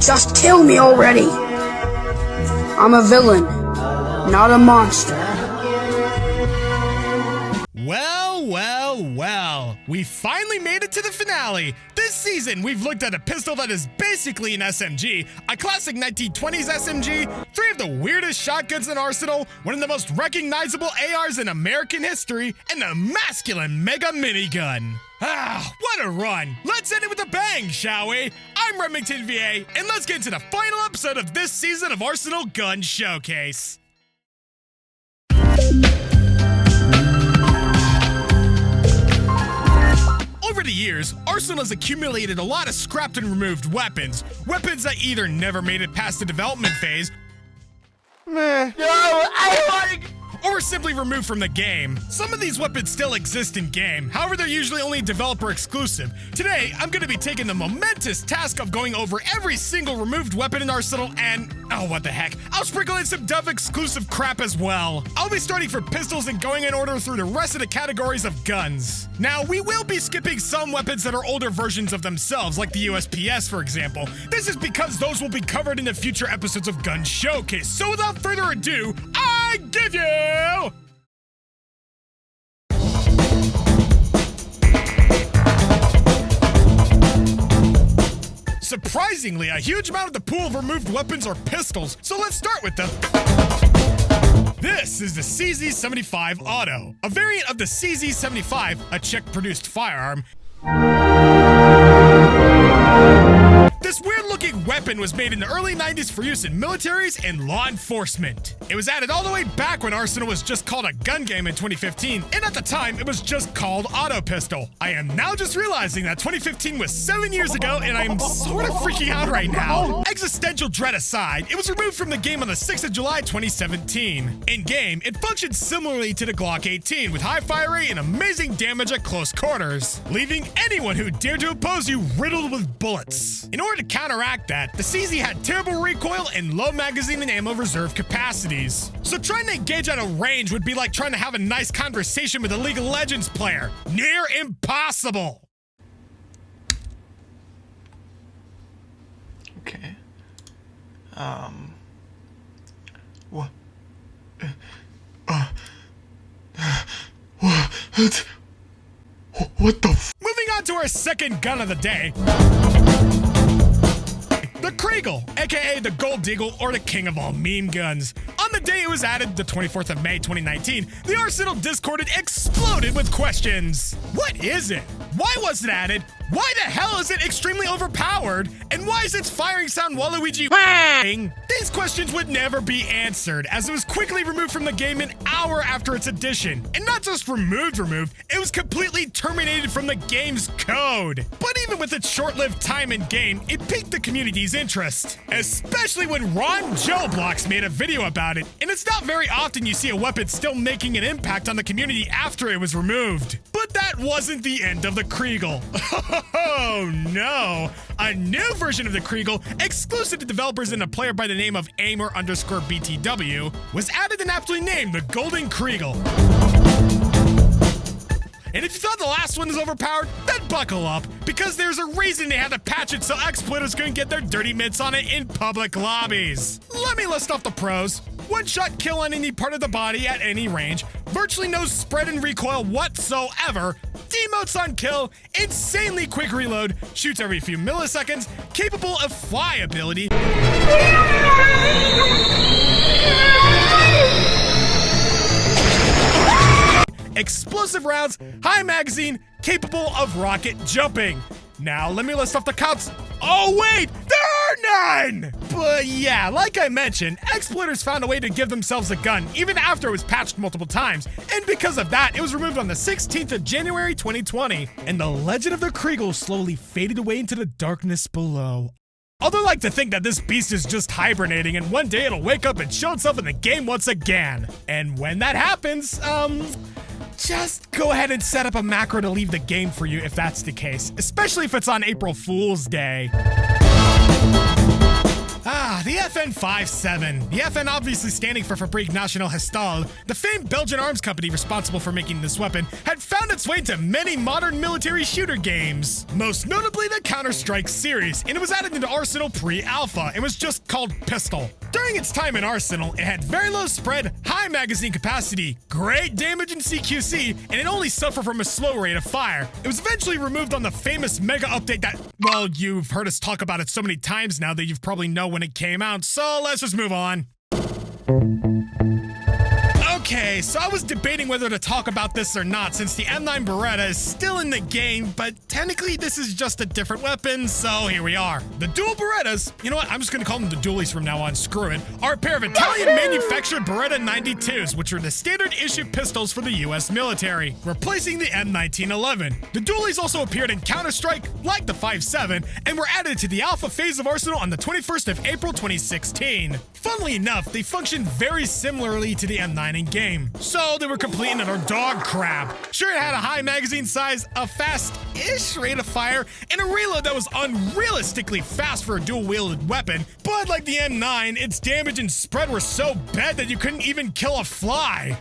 Just kill me already. I'm a villain, not a monster. Well, we finally made it to the finale. This season, we've looked at a pistol that is basically an SMG, a classic 1920s SMG, 3 of the weirdest shotguns in Arsenal, one of the most recognizable ARs in American history, and a masculine mega minigun. What a run! Let's end it with a bang, shall we? I'm RemingtonVA, and let's get into the final episode of this season of Arsenal Gun Showcase. Over the years, Arsenal has accumulated a lot of scrapped and removed weapons that either never made it past the development phase, or were simply removed from the game. Some of these weapons still exist in game, however they're usually only developer exclusive. Today, I'm going to be taking the momentous task of going over every single removed weapon in Arsenal and, oh what the heck, I'll sprinkle in some Dove exclusive crap as well. I'll be starting for pistols and going in order through the rest of the categories of guns. Now, we will be skipping some weapons that are older versions of themselves, like the USPS for example. This is because those will be covered in the future episodes of Gun Showcase. So without further ado, I give you... Surprisingly, a huge amount of the pool of removed weapons are pistols, so let's start with them. This is the CZ75 Auto, a variant of the CZ75, a Czech-produced firearm. This weird-looking weapon was made in the early 90s for use in militaries and law enforcement. It was added all the way back when Arsenal was just called a gun game in 2015, and at the time, it was just called Auto Pistol. I am now just realizing that 2015 was 7 years ago, and I'm sort of freaking out right now. Existential dread aside, it was removed from the game on the 6th of July 2017. In-game, it functioned similarly to the Glock 18, with high fire rate and amazing damage at close quarters, leaving anyone who dared to oppose you riddled with bullets. In order to counteract that, the CZ had terrible recoil and low magazine and ammo reserve capacities. So trying to engage at a range would be like trying to have a nice conversation with a League of Legends player. Near impossible! Okay. What? What the f- Moving on to our second gun of the day. The Kriegel, aka the Gold Deagle or the king of all meme guns. On the day it was added, the 24th of May 2019, the Arsenal Discord exploded with questions. What is it? Why was it added? Why the hell is it extremely overpowered? And why is its firing sound Waluigi bang? These questions would never be answered, as it was quickly removed from the game an hour after its addition. And not just removed, it was completely terminated from the game's code. But even with its short-lived time in game, it piqued the community's interest. Especially when Ron Joe Blocks made a video about it, and it's not very often you see a weapon still making an impact on the community after it was removed. But that wasn't the end of the Kriegel. Oh no! A new version of the Kriegel, exclusive to developers and a player by the name of Aimer_BTW, was added and aptly named the Golden Kriegel. And if you thought the last one was overpowered, then buckle up, because there's a reason they had to patch it so exploiters couldn't get their dirty mitts on it in public lobbies. Let me list off the pros. One-shot kill on any part of the body at any range, virtually no spread and recoil whatsoever, demotes on kill, insanely quick reload, shoots every few milliseconds, capable of fly ability, explosive rounds, high magazine, capable of rocket jumping. Now, let me list off the cops. Oh wait, there are none! But yeah, like I mentioned, exploiters found a way to give themselves a gun, even after it was patched multiple times. And because of that, it was removed on the 16th of January 2020. And the legend of the Kriegel slowly faded away into the darkness below. Although I like to think that this beast is just hibernating and one day it'll wake up and show itself in the game once again. And when that happens, just go ahead and set up a macro to leave the game for you if that's the case, especially if it's on April Fool's Day. The FN57. The FN obviously standing for Fabrique Nationale Hestale, the famed Belgian arms company responsible for making this weapon, had found its way into many modern military shooter games. Most notably the Counter-Strike series, and it was added into Arsenal pre-alpha and was just called Pistol. During its time in Arsenal, it had very low spread, high magazine capacity, great damage in CQC, and it only suffered from a slow rate of fire. It was eventually removed on the famous mega update that, well, you've heard us talk about it so many times now that you've probably know when it came out, so let's just move on. Okay, so I was debating whether to talk about this or not since the M9 Beretta is still in the game, but technically this is just a different weapon, so here we are. The dual Berettas, you know what, I'm just gonna call them the dualies from now on, screw it, are a pair of Italian-manufactured Beretta 92s, which are the standard issue pistols for the US military, replacing the M1911. The dualies also appeared in Counter-Strike, like the 5.7, and were added to the alpha phase of Arsenal on the 21st of April 2016. Funnily enough, they function very similarly to the M9 in game, so they were complete and utter dog crap. Sure, it had a high magazine size, a fast-ish rate of fire, and a reload that was unrealistically fast for a dual-wielded weapon, but like the M9, its damage and spread were so bad that you couldn't even kill a fly.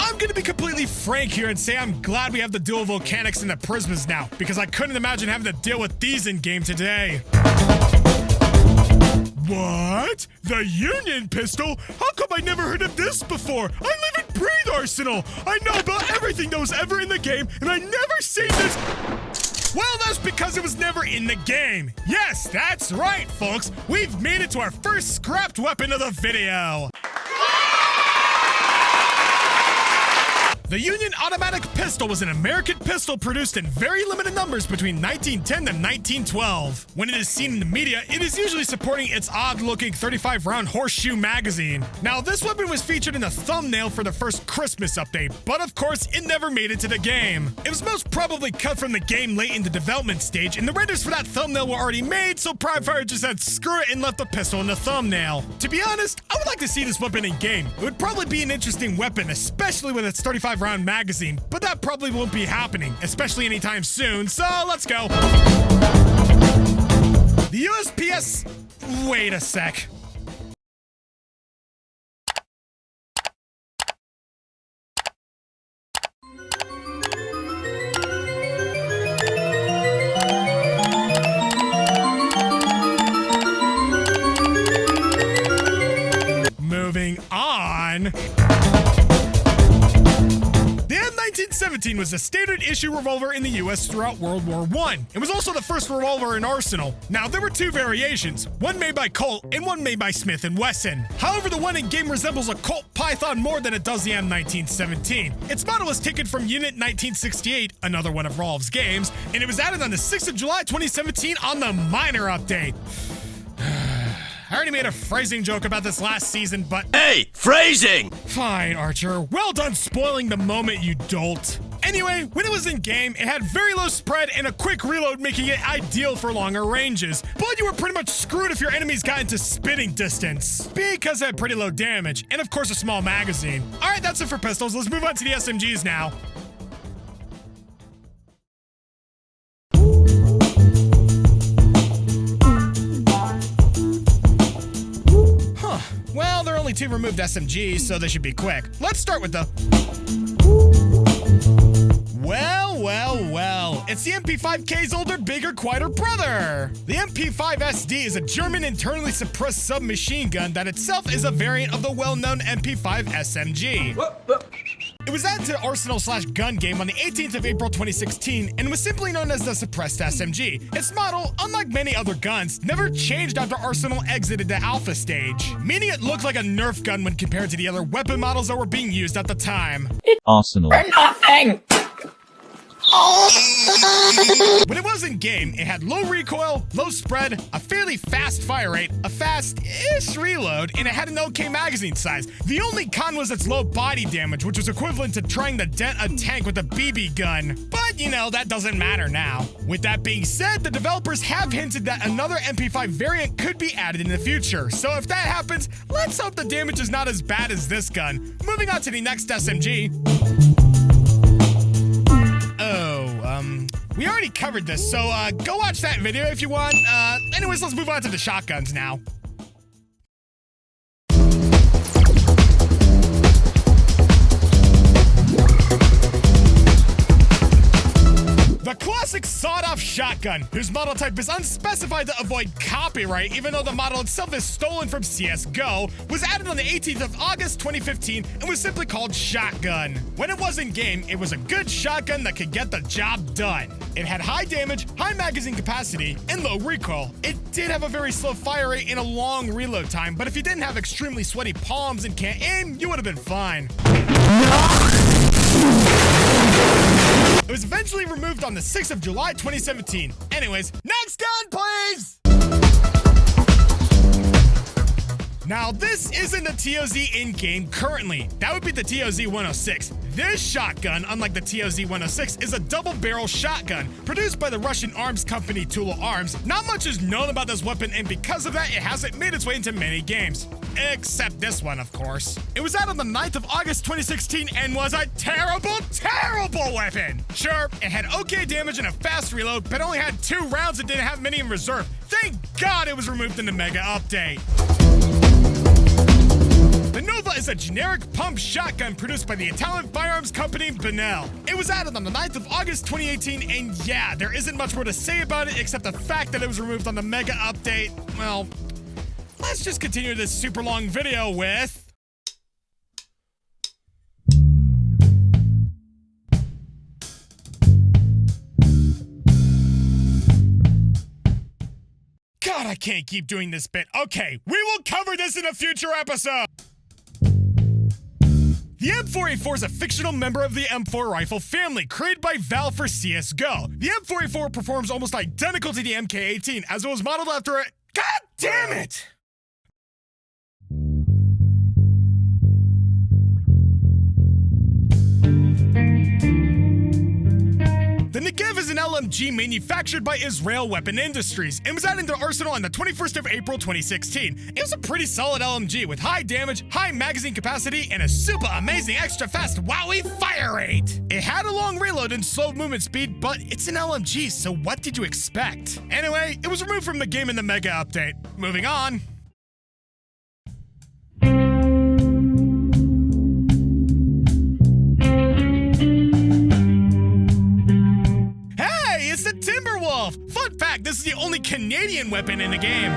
I'm gonna be completely frank here and say I'm glad we have the dual volcanics and the prismas now, because I couldn't imagine having to deal with these in game today. What? The Union pistol? How come I never heard of this before? I live and breathe Arsenal! I know about everything that was ever in the game, and I never seen this. Well, that's because it was never in the game. Yes, that's right, folks. We've made it to our first scrapped weapon of the video. The Union Automatic Pistol was an American pistol produced in very limited numbers between 1910 and 1912. When it is seen in the media, it is usually supporting its odd-looking 35-round horseshoe magazine. Now, this weapon was featured in the thumbnail for the first Christmas update, but of course, it never made it to the game. It was most probably cut from the game late in the development stage, and the renders for that thumbnail were already made, so Primefire just said screw it and left the pistol in the thumbnail. To be honest, I would like to see this weapon in game. It would probably be an interesting weapon, especially with its 35-round magazine, but that probably won't be happening, especially anytime soon, so let's go. The USPS... Wait a sec. Moving on... The M1917 was a standard issue revolver in the US throughout World War I. It was also the first revolver in Arsenal. Now, there were two variations, one made by Colt and one made by Smith & Wesson. However, the one in game resembles a Colt Python more than it does the M1917. Its model was taken from Unit 1968, another one of Rolf's games, and it was added on the 6th of July 2017 on the minor update. I already made a phrasing joke about this last season, but... Hey, phrasing! Fine, Archer. Well done spoiling the moment, you dolt. Anyway, when it was in game, it had very low spread and a quick reload, making it ideal for longer ranges. But you were pretty much screwed if your enemies got into spitting distance, because it had pretty low damage, and of course a small magazine. Alright, that's it for pistols. Let's move on to the SMGs now. Well, there are only 2 removed SMGs, so they should be quick. Let's start with the... Well, it's the MP5K's older, bigger, quieter brother! The MP5SD is a German internally suppressed submachine gun that itself is a variant of the well-known MP5 SMG. It was added to the Arsenal/Gun game on the 18th of April 2016 and was simply known as the suppressed SMG. Its model, unlike many other guns, never changed after Arsenal exited the alpha stage, meaning it looked like a Nerf gun when compared to the other weapon models that were being used at the time. Arsenal. For nothing! When it was in game, it had low recoil, low spread, a fairly fast fire rate, a fast-ish reload, and it had an okay magazine size. The only con was its low body damage, which was equivalent to trying to dent a tank with a BB gun. But, you know, that doesn't matter now. With that being said, the developers have hinted that another MP5 variant could be added in the future. So if that happens, let's hope the damage is not as bad as this gun. Moving on to the next SMG. We already covered this, so go watch that video if you want. Anyways, let's move on to the shotguns now. The classic sawed-off shotgun, whose model type is unspecified to avoid copyright, even though the model itself is stolen from CSGO, was added on the 18th of August 2015 and was simply called Shotgun. When it was in game, it was a good shotgun that could get the job done. It had high damage, high magazine capacity, and low recoil. It did have a very slow fire rate and a long reload time, but if you didn't have extremely sweaty palms and can't aim, you would have been fine. It was eventually removed on the 6th of July 2017. Anyways, next gun, please! Now, this isn't the TOZ in-game currently. That would be the TOZ 106. This shotgun, unlike the TOZ 106, is a double-barrel shotgun produced by the Russian arms company Tula Arms. Not much is known about this weapon, and because of that, it hasn't made its way into many games. Except this one, of course. It was out on the 9th of August 2016 and was a terrible, terrible weapon! Sure, it had okay damage and a fast reload, but only had 2 rounds and didn't have many in reserve. Thank God it was removed in the Mega Update. The Nova is a generic pump shotgun produced by the Italian firearms company Benel. It was added on the 9th of August 2018, and yeah, there isn't much more to say about it except the fact that it was removed on the Mega Update. Well, let's just continue this super long video with... God, I can't keep doing this bit. Okay, we will cover this in a future episode. The M4A4 is a fictional member of the M4 rifle family, created by Valve for CSGO. The M4A4 performs almost identical to the MK18, as it was modeled after it. God damn it! The Negev is an LMG manufactured by Israel Weapon Industries and was added to Arsenal on the 21st of April 2016. It was a pretty solid LMG with high damage, high magazine capacity, and a super amazing extra fast wowie fire rate. It had a long reload and slow movement speed, but it's an LMG, so what did you expect? Anyway, it was removed from the game in the Mega Update. Moving on. Fun fact, this is the only Canadian weapon in the game.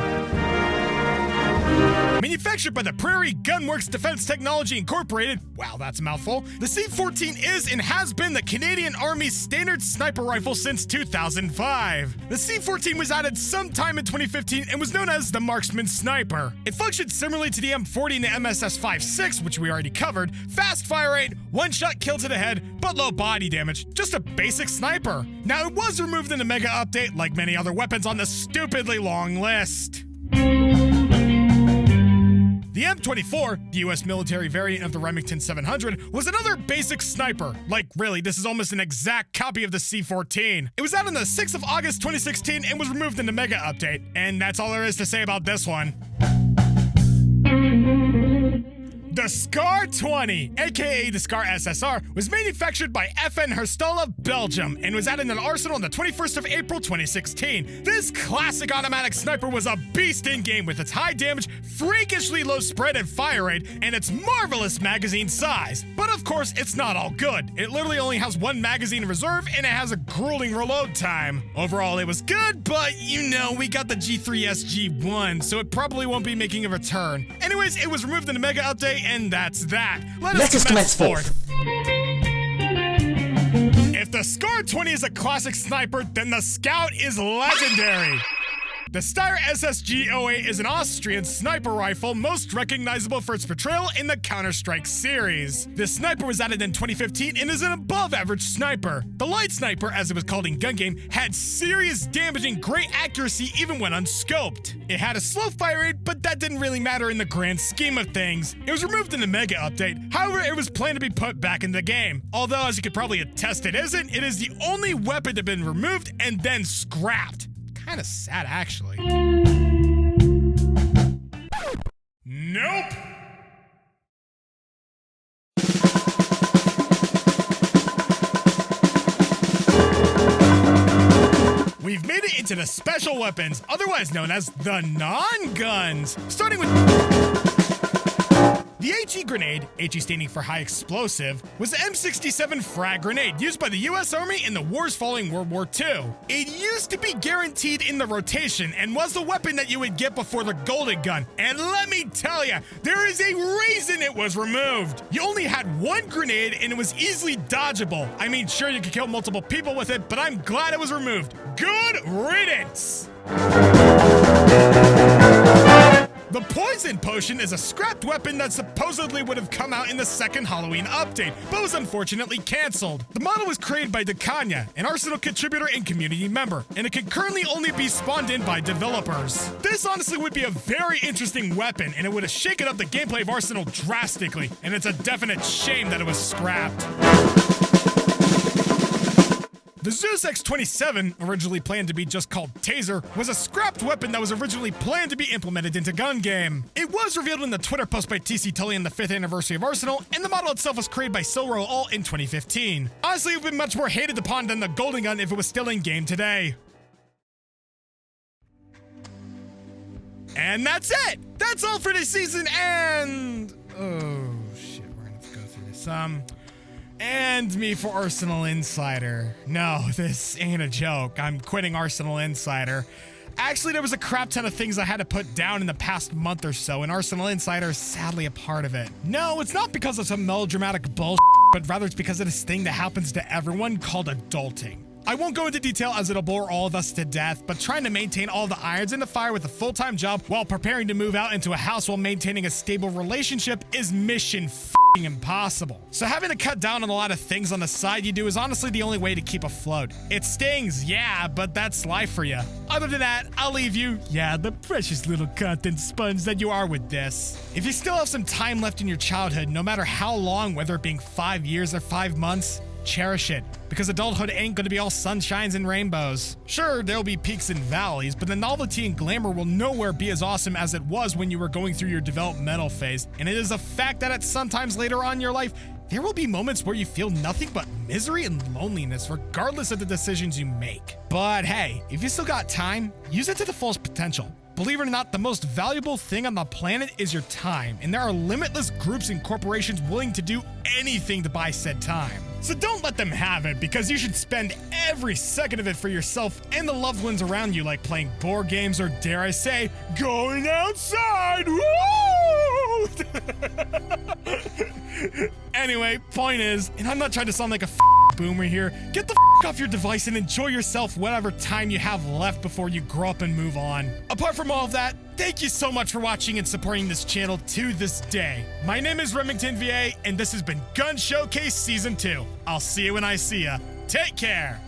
Manufactured by the Prairie Gunworks Defense Technology Incorporated, wow, that's a mouthful, the C-14 is and has been the Canadian Army's standard sniper rifle since 2005. The C-14 was added sometime in 2015 and was known as the Marksman Sniper. It functioned similarly to the M40 and the MSS-56, which we already covered, fast fire rate, one-shot kill to the head, but low body damage, just a basic sniper. Now, it was removed in the Mega Update, like many other weapons on the stupidly long list. The M24, the US military variant of the Remington 700, was another basic sniper. Like, really, this is almost an exact copy of the C-14. It was out on the 6th of August 2016 and was removed in the Mega Update. And that's all there is to say about this one. The SCAR 20, aka the SCAR SSR, was manufactured by FN Herstal, Belgium, and was added to the Arsenal on the 21st of April 2016. This classic automatic sniper was a beast in-game with its high damage, freakishly low spread and fire rate, and its marvelous magazine size. But of course, it's not all good. It literally only has 1 magazine in reserve, and it has a grueling reload time. Overall, it was good, but you know, we got the G3SG1, so it probably won't be making a return. Anyways, it was removed in the Mega Update, and that's that. Let us commence forth. If the SCAR 20 is a classic sniper, then the Scout is legendary. The Steyr SSG-08 is an Austrian sniper rifle most recognizable for its portrayal in the Counter-Strike series. This sniper was added in 2015 and is an above-average sniper. The light sniper, as it was called in gun game, had serious damage and great accuracy even when unscoped. It had a slow fire rate, but that didn't really matter in the grand scheme of things. It was removed in the Mega Update, however it was planned to be put back in the game. Although, as you could probably attest it isn't, it is the only weapon to have been removed and then scrapped. Kinda sad, actually. Nope! We've made it into the special weapons, otherwise known as the non-guns. Starting with the HE grenade, HE standing for high explosive, was the M67 frag grenade used by the US Army in the wars following World War II. It used to be guaranteed in the rotation and was the weapon that you would get before the golden gun. And let me tell you, there is a reason it was removed. You only had one grenade and it was easily dodgeable. I mean, sure, you could kill multiple people with it, but I'm glad it was removed. Good riddance! The Poison Potion is a scrapped weapon that supposedly would have come out in the second Halloween update, but was unfortunately cancelled. The model was created by Dekanya, an Arsenal contributor and community member, and it can currently only be spawned in by developers. This honestly would be a very interesting weapon, and it would have shaken up the gameplay of Arsenal drastically, and it's a definite shame that it was scrapped. The Zeus X-27, originally planned to be just called Taser, was a scrapped weapon that was originally planned to be implemented into gun game. It was revealed in the Twitter post by TC Tully on the 5th anniversary of Arsenal, and the model itself was created by Silro Alt in 2015. Honestly, it would be much more hated upon than the Golden Gun if it was still in game today. And that's it! That's all for this season, and... oh, shit, we're gonna have to go through this. And me for Arsenal Insider. No, this ain't a joke. I'm quitting Arsenal Insider. Actually, there was a crap ton of things I had to put down in the past month or so, and Arsenal Insider is sadly a part of it. No, it's not because of some melodramatic bullshit, but rather it's because of this thing that happens to everyone called adulting. I won't go into detail as it'll bore all of us to death, but trying to maintain all the irons in the fire with a full-time job while preparing to move out into a house while maintaining a stable relationship is mission f***ing impossible. So having to cut down on a lot of things on the side you do is honestly the only way to keep afloat. It stings, yeah, but that's life for you. Other than that, I'll leave you, yeah, the precious little content sponge that you are with this. If you still have some time left in your childhood, no matter how long, whether it being 5 years or 5 months, cherish it, because adulthood ain't gonna be all sunshines and rainbows. Sure, there'll be peaks and valleys, but the novelty and glamour will nowhere be as awesome as it was when you were going through your developmental phase, and it is a fact that at sometimes later on in your life, there will be moments where you feel nothing but misery and loneliness regardless of the decisions you make. But hey, if you still got time, use it to the fullest potential. Believe it or not, the most valuable thing on the planet is your time, and there are limitless groups and corporations willing to do anything to buy said time. So don't let them have it, because you should spend every second of it for yourself and the loved ones around you, like playing board games or, dare I say, going outside. Woo! Anyway, point is, and I'm not trying to sound like a boomer here, get the off your device and enjoy yourself whatever time you have left before you grow up and move on. Apart from all of that, thank you so much for watching and supporting this channel to this day. My name is RemingtonVA, and this has been Gun Showcase Season 2. I'll see you when I see ya. Take care.